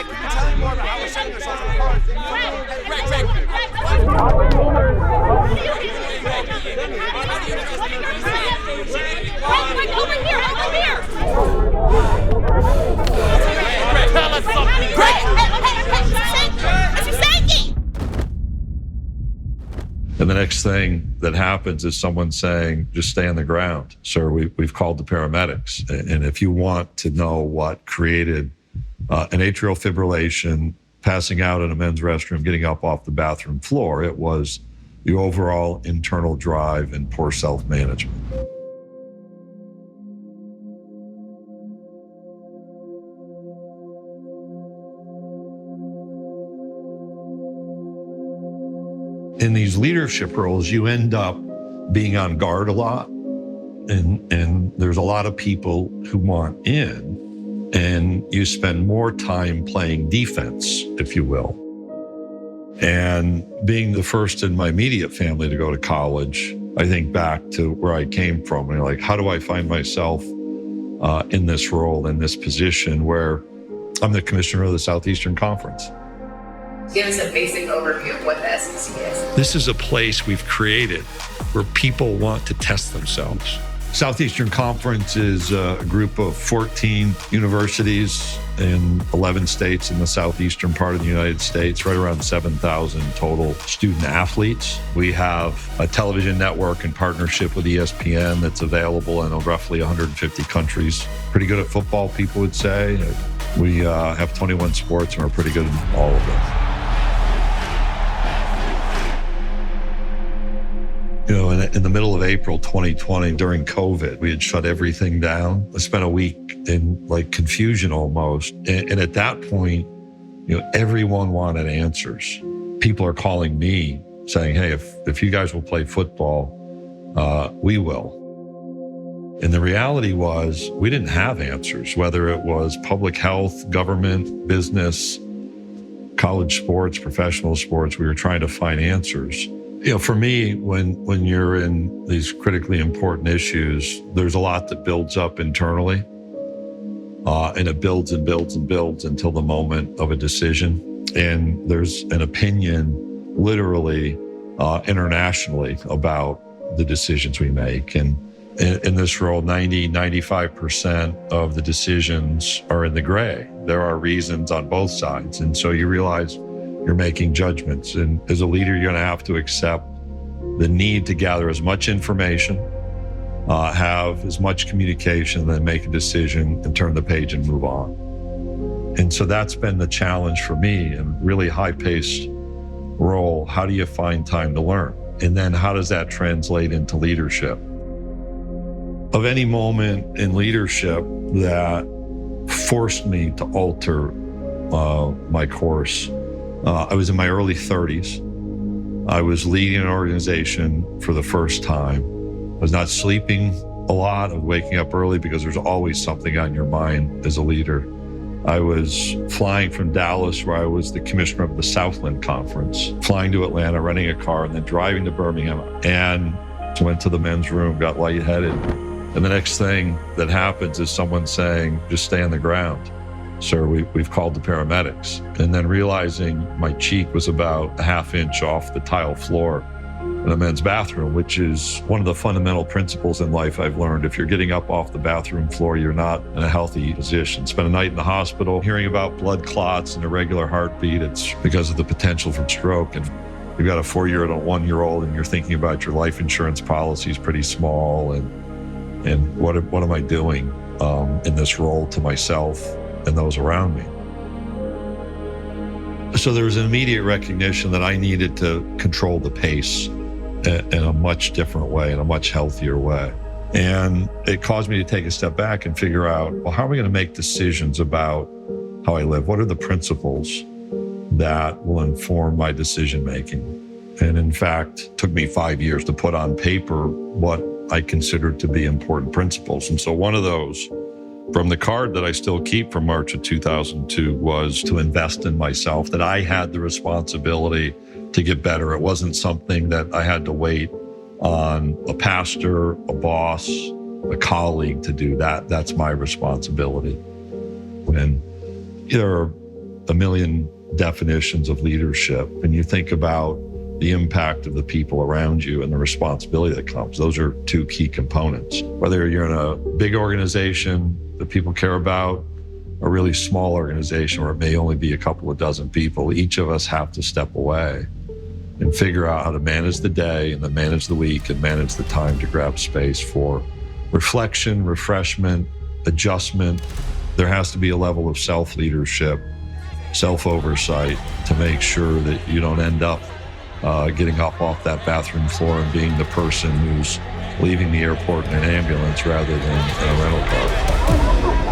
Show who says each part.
Speaker 1: Tell me more about how we're setting ourselves apart.
Speaker 2: Greg, over here!
Speaker 1: Tell us something.
Speaker 2: Mr. Sankey!
Speaker 3: And the next thing that happens is someone saying, just stay on the ground. Sir, we've called the paramedics. And if you want to know what created an atrial fibrillation, passing out in a men's restroom, getting up off the bathroom floor, it was the overall internal drive and poor self-management. In these leadership roles, you end up being on guard a lot. And there's a lot of people who want in, and you spend more time playing defense, if you will. And being the first in my immediate family to go to college, I think back to where I came from, and like, how do I find myself in this role, in this position where I'm the commissioner of the Southeastern Conference?
Speaker 4: Give us a basic overview of what the SEC is.
Speaker 3: This is a place we've created where people want to test themselves. Southeastern Conference is a group of 14 universities in 11 states in the southeastern part of the United States, right around 7,000 total student athletes. We have a television network in partnership with ESPN that's available in roughly 150 countries. Pretty good at football, people would say. We have 21 sports and we're pretty good in all of them. You know, in the middle of April 2020, during COVID, we had shut everything down. I spent a week in like confusion almost. And at that point, you know, everyone wanted answers. People are calling me saying, hey, if you guys will play football, we will. And the reality was we didn't have answers, whether it was public health, government, business, college sports, professional sports. We were trying to find answers. You know, for me, when you're in these critically important issues, there's a lot that builds up internally, and it builds and builds and builds until the moment of a decision. And there's an opinion, literally, internationally, about the decisions we make. And in this role, 95% of the decisions are in the gray. There are reasons on both sides. And so you realize you're making judgments. And as a leader, you're going to have to accept the need to gather as much information, have as much communication, then make a decision and turn the page and move on. And so that's been the challenge for me, in a really high-paced role. How do you find time to learn? And then how does that translate into leadership? Of any moment in leadership that forced me to alter my course, I was in my early 30s. I was leading an organization for the first time. I was not sleeping a lot. I was waking up early because there's always something on your mind as a leader. I was flying from Dallas, where I was the commissioner of the Southland Conference, flying to Atlanta, renting a car, and then driving to Birmingham. And went to the men's room, got lightheaded. And the next thing that happens is someone saying, just stay on the ground. Sir, we've called the paramedics. And then realizing my cheek was about a half inch off the tile floor in a men's bathroom, which is one of the fundamental principles in life I've learned. If you're getting up off the bathroom floor, you're not in a healthy position. Spent a night in the hospital hearing about blood clots and irregular heartbeat. It's because of the potential for stroke. And you've got a 4-year-old and a 1-year-old, and you're thinking about your life insurance policy is pretty small. And what am I doing in this role to myself and those around me? So there was an immediate recognition that I needed to control the pace in a much different way, in a much healthier way. And it caused me to take a step back and figure out, well, how are we going to make decisions about how I live? What are the principles that will inform my decision-making? And in fact, it took me 5 years to put on paper what I considered to be important principles. And so one of those, from the card that I still keep from March of 2002, was to invest in myself, that I had the responsibility to get better. It wasn't something that I had to wait on a pastor, a boss, a colleague to do that. That's my responsibility. And there are a million definitions of leadership, and you think about the impact of the people around you and the responsibility that comes. Those are two key components. Whether you're in a big organization that people care about, a really small organization where it may only be a couple of dozen people, each of us have to step away and figure out how to manage the day and then manage the week and manage the time to grab space for reflection, refreshment, adjustment. There has to be a level of self-leadership, self-oversight to make sure that you don't end up getting up off that bathroom floor and being the person who's leaving the airport in an ambulance rather than in a rental car.